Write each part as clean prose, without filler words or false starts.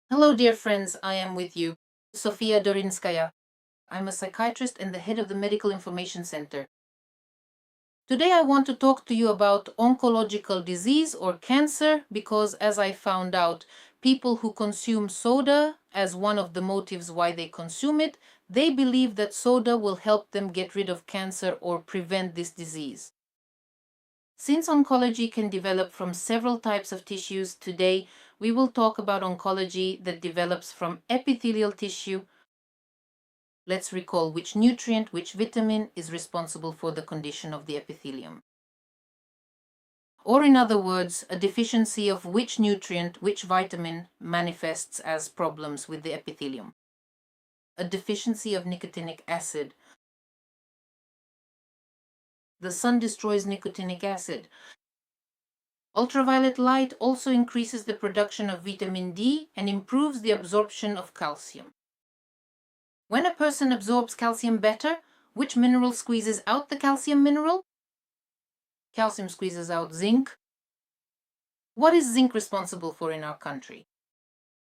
Hello, dear friends. I am with you, Sofya Dorinskaya. I'm a psychiatrist and the head of the Medical Information Center. Today, I want to talk to you about oncological disease or cancer because, as I found out, people who consume soda as one of the motives why they consume it, they believe that soda will help them get rid of cancer or prevent this disease. Since oncology can develop from several types of tissues, today we will talk about oncology that develops from epithelial tissue. Let's recall which nutrient, which vitamin is responsible for the condition of the epithelium. Or in other words, a deficiency of which nutrient, which vitamin manifests as problems with the epithelium. A deficiency of nicotinic acid. The sun destroys nicotinic acid. Ultraviolet light also increases the production of vitamin D and improves the absorption of calcium. When a person absorbs calcium better, which mineral squeezes out the calcium mineral? Calcium squeezes out zinc. What is zinc responsible for in our country?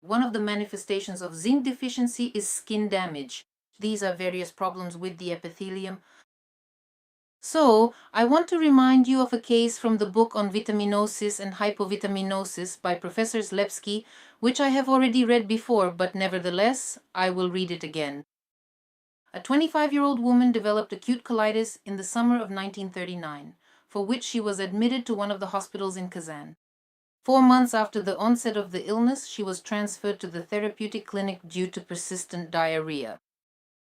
One of the manifestations of zinc deficiency is skin damage. These are various problems with the epithelium. So, I want to remind you of a case from the book on vitaminosis and hypovitaminosis by Professor Lepsky, which I have already read before, but nevertheless, I will read it again. A 25-year-old woman developed acute colitis in the summer of 1939, for which she was admitted to one of the hospitals in Kazan. 4 months after the onset of the illness, she was transferred to the therapeutic clinic due to persistent diarrhea.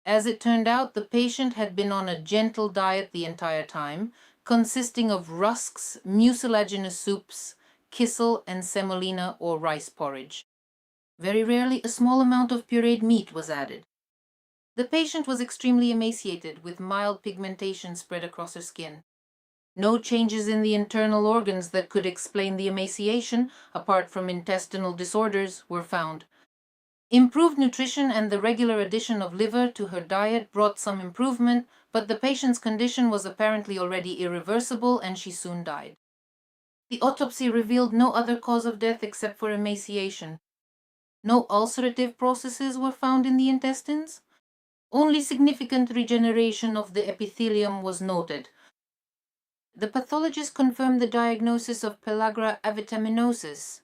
As it turned out, the patient had been on a gentle diet the entire time, consisting of rusks, mucilaginous soups, kissel, and semolina or rice porridge. Very rarely, a small amount of pureed meat was added. The patient was extremely emaciated, with mild pigmentation spread across her skin. No changes in the internal organs that could explain the emaciation, apart from intestinal disorders, were found. Improved nutrition and the regular addition of liver to her diet brought some improvement, but the patient's condition was apparently already irreversible and she soon died. The autopsy revealed no other cause of death except for emaciation. No ulcerative processes were found in the intestines. Only significant regeneration of the epithelium was noted. The pathologist confirmed the diagnosis of pellagra avitaminosis.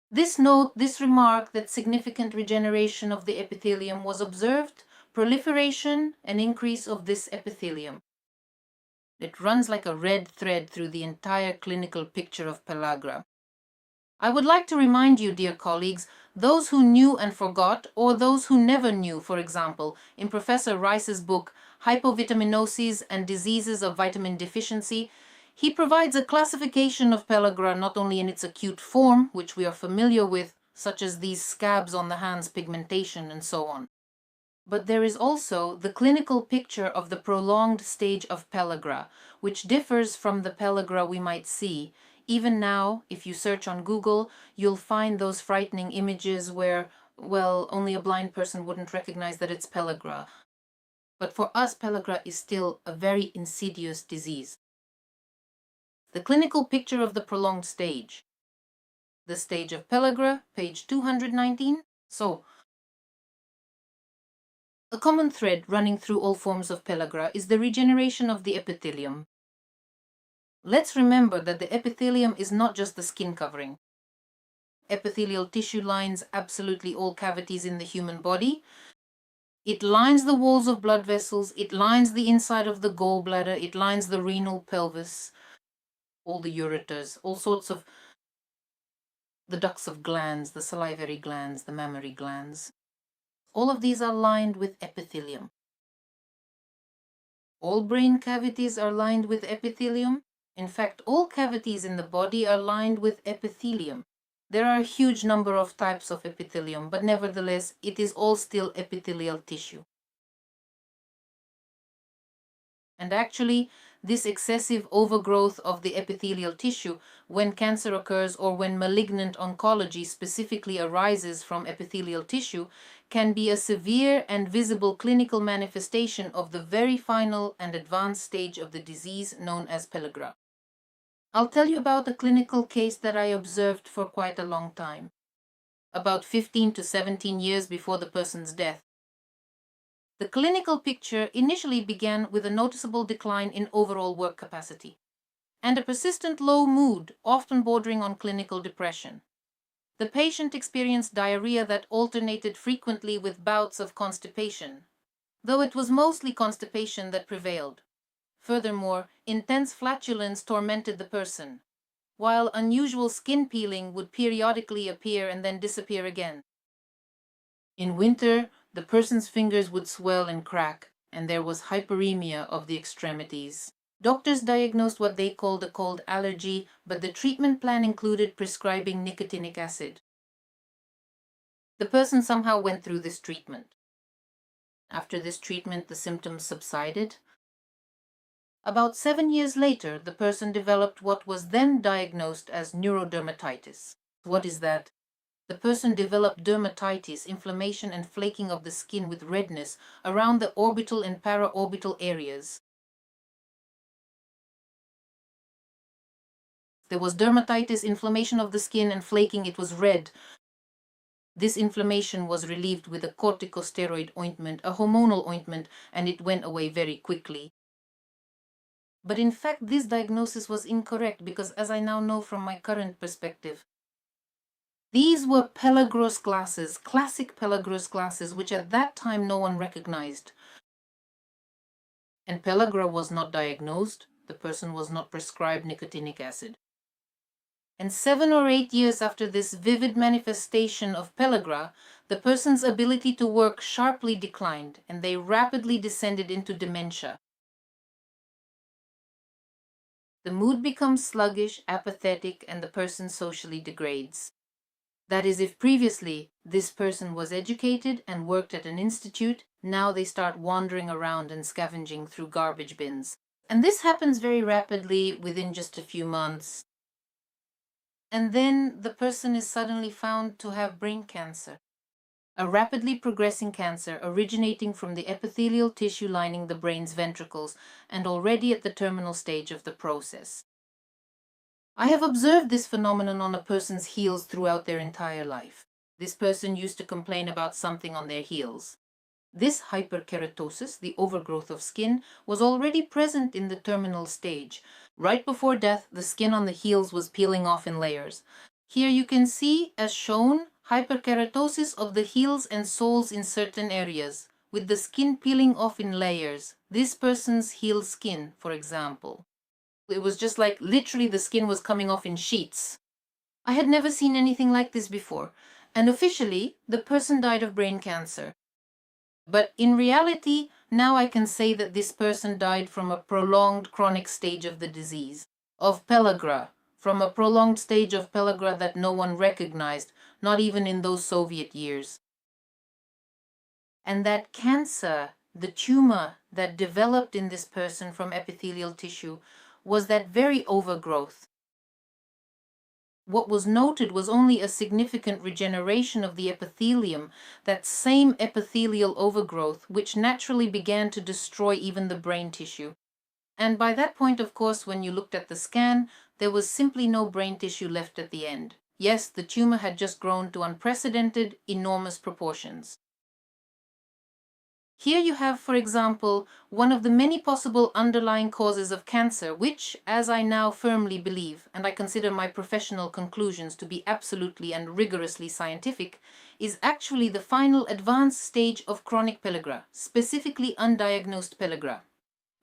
This remark that significant regeneration of the epithelium was observed, proliferation and increase of this epithelium. It runs like a red thread through the entire clinical picture of pellagra. I would like to remind you, dear colleagues, those who knew and forgot, or those who never knew, for example, in Professor Rice's book, Hypovitaminoses and Diseases of Vitamin Deficiency, he provides a classification of pellagra not only in its acute form, which we are familiar with, such as these scabs on the hands, pigmentation, and so on. But there is also the clinical picture of the prolonged stage of pellagra, which differs from the pellagra we might see. Even now, if you search on Google, you'll find those frightening images where, well, only a blind person wouldn't recognize that it's pellagra. But for us, pellagra is still a very insidious disease. The clinical picture of the prolonged stage. The stage of pellagra, page 219. So, a common thread running through all forms of pellagra is the regeneration of the epithelium. Let's remember that the epithelium is not just the skin covering. Epithelial tissue lines absolutely all cavities in the human body. It lines the walls of blood vessels, it lines the inside of the gallbladder, it lines the renal pelvis, all the ureters, all sorts of the ducts of glands, the salivary glands, the mammary glands. All of these are lined with epithelium. All brain cavities are lined with epithelium. In fact, all cavities in the body are lined with epithelium. There are a huge number of types of epithelium, but nevertheless, it is all still epithelial tissue. And actually, this excessive overgrowth of the epithelial tissue, when cancer occurs or when malignant oncology specifically arises from epithelial tissue, can be a severe and visible clinical manifestation of the very final and advanced stage of the disease known as pellagra. I'll tell you about a clinical case that I observed for quite a long time. about 15 to 17 years before the person's death. The clinical picture initially began with a noticeable decline in overall work capacity and a persistent low mood, often bordering on clinical depression. The patient experienced diarrhea that alternated frequently with bouts of constipation, though it was mostly constipation that prevailed. Furthermore, intense flatulence tormented the person, while unusual skin peeling would periodically appear and then disappear again. In winter, the person's fingers would swell and crack, and there was hyperemia of the extremities. Doctors diagnosed what they called a cold allergy, but the treatment plan included prescribing nicotinic acid. The person somehow went through this treatment. After this treatment, the symptoms subsided. About 7 years later, the person developed what was then diagnosed as neurodermatitis. What is that? The person developed dermatitis, inflammation and flaking of the skin with redness around the orbital and paraorbital areas. There was dermatitis, inflammation of the skin and flaking, it was red. This inflammation was relieved with a corticosteroid ointment, a hormonal ointment, and it went away very quickly. But in fact, this diagnosis was incorrect because, as I now know from my current perspective, these were pellagrose glasses, classic pellagrose glasses, which at that time no one recognized. And pellagra was not diagnosed, the person was not prescribed nicotinic acid. And 7 or 8 years after this vivid manifestation of pellagra, the person's ability to work sharply declined, and they rapidly descended into dementia. The mood becomes sluggish, apathetic, and the person socially degrades. That is, if previously this person was educated and worked at an institute, now they start wandering around and scavenging through garbage bins. And this happens very rapidly within just a few months. And then the person is suddenly found to have brain cancer, a rapidly progressing cancer originating from the epithelial tissue lining the brain's ventricles and already at the terminal stage of the process. I have observed this phenomenon on a person's heels throughout their entire life. This person used to complain about something on their heels. This hyperkeratosis, the overgrowth of skin, was already present in the terminal stage. Right before death, the skin on the heels was peeling off in layers. Here you can see, as shown, hyperkeratosis of the heels and soles in certain areas, with the skin peeling off in layers. This person's heel skin, for example. It was just like literally the skin was coming off in sheets. I had never seen anything like this before, and officially, the person died of brain cancer. But in reality, now I can say that this person died from a prolonged chronic stage of the disease, of pellagra, from a prolonged stage of pellagra that no one recognized, not even in those Soviet years. And that cancer, the tumor that developed in this person from epithelial tissue, was that very overgrowth. What was noted was only a significant regeneration of the epithelium, that same epithelial overgrowth which naturally began to destroy even the brain tissue. And by that point, of course, when you looked at the scan, there was simply no brain tissue left at the end. Yes, the tumor had just grown to unprecedented, enormous proportions. Here you have, for example, one of the many possible underlying causes of cancer, which, as I now firmly believe, and I consider my professional conclusions to be absolutely and rigorously scientific, is actually the final advanced stage of chronic pellagra, specifically undiagnosed pellagra.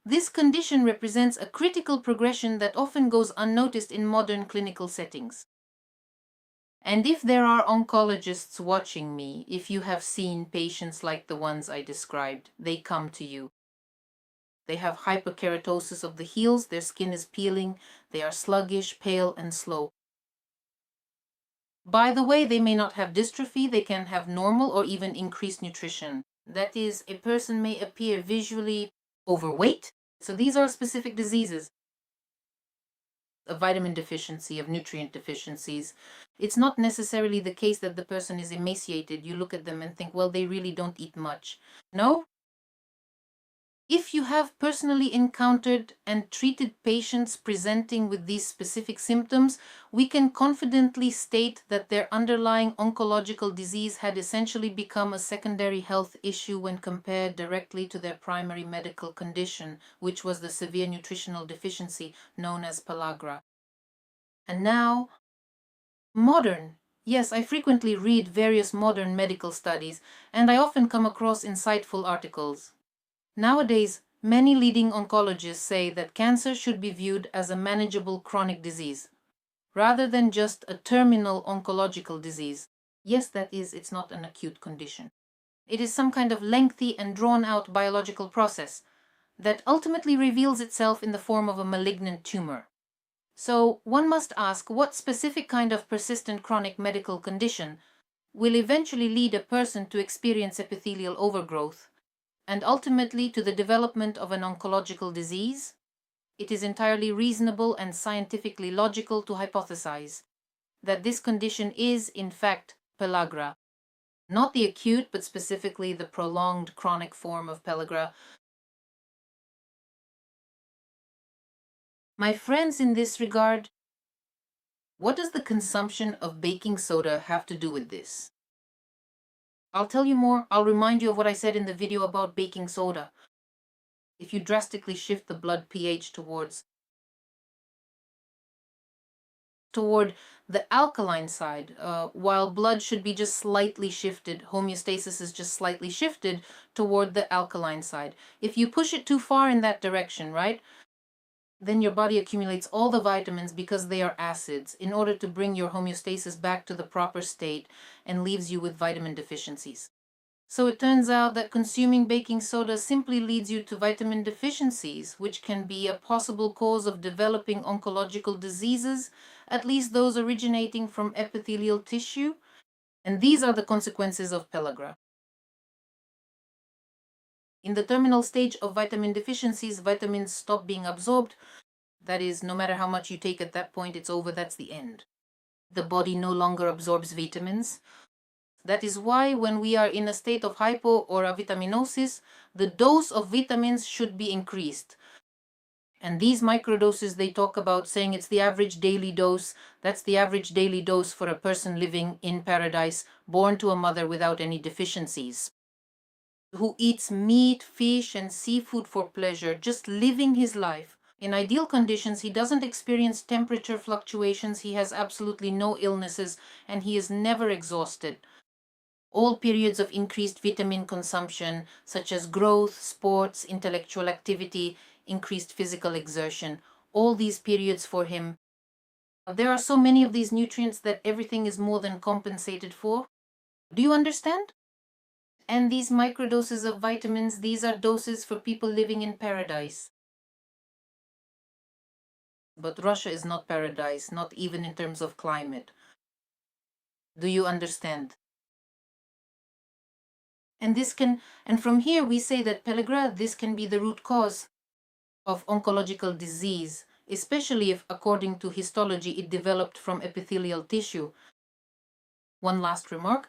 This condition represents a critical progression that often goes unnoticed in modern clinical settings. And if there are oncologists watching me, if you have seen patients like the ones I described, they come to you. They have hyperkeratosis of the heels, their skin is peeling, they are sluggish, pale, and slow. By the way, they may not have dystrophy, they can have normal or even increased nutrition. That is, a person may appear visually overweight. So these are specific diseases. A vitamin deficiency, of nutrient deficiencies. It's not necessarily the case that the person is emaciated. You look at them and think, well, they really don't eat much. No, If you have personally encountered and treated patients presenting with these specific symptoms, we can confidently state that their underlying oncological disease had essentially become a secondary health issue when compared directly to their primary medical condition, which was the severe nutritional deficiency known as pellagra. And now, modern. Yes, I frequently read various modern medical studies, and I often come across insightful articles. Nowadays, many leading oncologists say that cancer should be viewed as a manageable chronic disease, rather than just a terminal oncological disease. Yes, that is, it's not an acute condition. It is some kind of lengthy and drawn-out biological process that ultimately reveals itself in the form of a malignant tumor. So, one must ask what specific kind of persistent chronic medical condition will eventually lead a person to experience epithelial overgrowth and ultimately to the development of an oncological disease. It is entirely reasonable and scientifically logical to hypothesize that this condition is, in fact, pellagra. Not the acute, but specifically the prolonged chronic form of pellagra. My friends, in this regard, what does the consumption of baking soda have to do with this? I'll tell you more. I'll remind you of what I said in the video about baking soda. If you drastically shift the blood pH toward the alkaline side, while blood should be just slightly shifted, homeostasis is just slightly shifted toward the alkaline side. If you push it too far in that direction, right, then your body accumulates all the vitamins because they are acids in order to bring your homeostasis back to the proper state and leaves you with vitamin deficiencies. So it turns out that consuming baking soda simply leads you to vitamin deficiencies, which can be a possible cause of developing oncological diseases, at least those originating from epithelial tissue. And these are the consequences of pellagra. In the terminal stage of vitamin deficiencies, vitamins stop being absorbed. That is, no matter how much you take at that point, it's over, that's the end. The body no longer absorbs vitamins. That is why when we are in a state of hypo or avitaminosis, the dose of vitamins should be increased. And these microdoses they talk about, saying it's the average daily dose, that's the average daily dose for a person living in paradise, born to a mother without any deficiencies, who eats meat, fish, and seafood for pleasure, just living his life. In ideal conditions, he doesn't experience temperature fluctuations, he has absolutely no illnesses, and he is never exhausted. All periods of increased vitamin consumption, such as growth, sports, intellectual activity, increased physical exertion, all these periods for him. There are so many of these nutrients that everything is more than compensated for. Do you understand? And these microdoses of vitamins, these are doses for people living in paradise. But Russia is not paradise, not even in terms of climate. Do you understand? And from here we say that pellagra, this can be the root cause of oncological disease, especially if, according to histology, it developed from epithelial tissue. One last remark.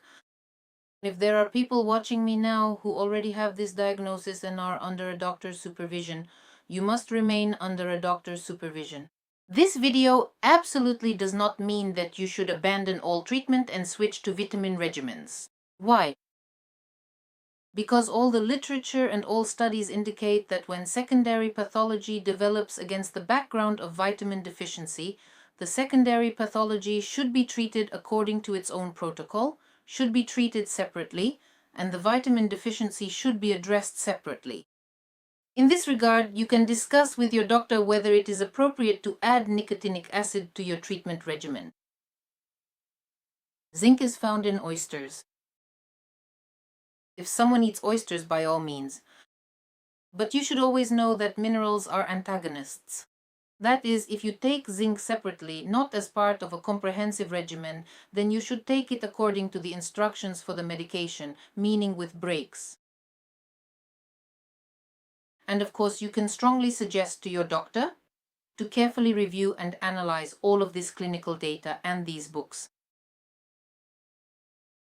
If there are people watching me now who already have this diagnosis and are under a doctor's supervision, you must remain under a doctor's supervision. This video absolutely does not mean that you should abandon all treatment and switch to vitamin regimens. Why? Because all the literature and all studies indicate that when secondary pathology develops against the background of vitamin deficiency, the secondary pathology should be treated according to its own protocol, should be treated separately, and the vitamin deficiency should be addressed separately. In this regard, you can discuss with your doctor whether it is appropriate to add nicotinic acid to your treatment regimen. Zinc is found in oysters. If someone eats oysters, by all means. But you should always know that minerals are antagonists. That is, if you take zinc separately, not as part of a comprehensive regimen, then you should take it according to the instructions for the medication, meaning with breaks. And of course, you can strongly suggest to your doctor to carefully review and analyze all of this clinical data and these books.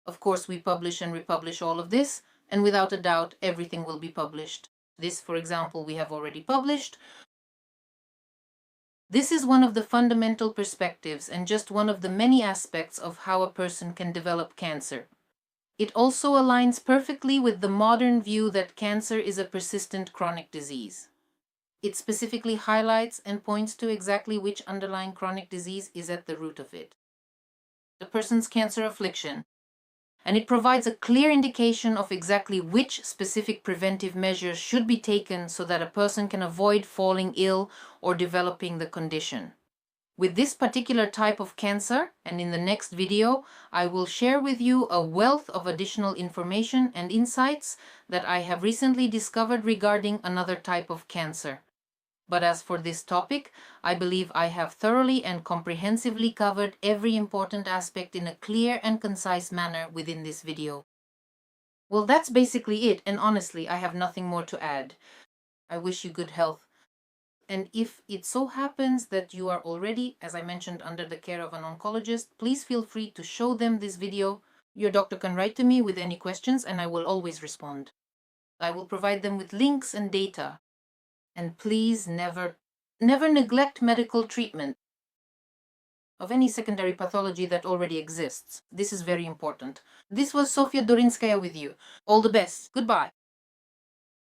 Of course, we publish and republish all of this, and without a doubt, everything will be published. This, for example, we have already published. This is one of the fundamental perspectives and just one of the many aspects of how a person can develop cancer. It also aligns perfectly with the modern view that cancer is a persistent chronic disease. It specifically highlights and points to exactly which underlying chronic disease is at the root of it, the person's cancer affliction, and it provides a clear indication of exactly which specific preventive measures should be taken so that a person can avoid falling ill or developing the condition. With this particular type of cancer, and in the next video, I will share with you a wealth of additional information and insights that I have recently discovered regarding another type of cancer. But as for this topic, I believe I have thoroughly and comprehensively covered every important aspect in a clear and concise manner within this video. Well, that's basically it, and honestly, I have nothing more to add. I wish you good health. And if it so happens that you are already, as I mentioned, under the care of an oncologist, please feel free to show them this video. Your doctor can write to me with any questions and I will always respond. I will provide them with links and data. And please never neglect medical treatment of any secondary pathology that already exists. This is very important. This was Sofya Dorinskaya with you. All the best. Goodbye.